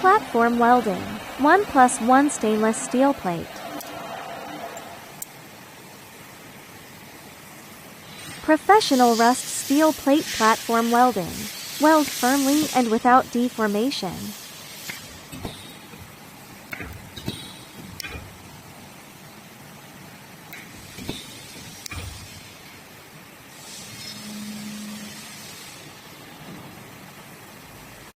Platform welding. 1+1 stainless steel plate. Professional rust steel plate platform welding. Weld firmly and without deformation.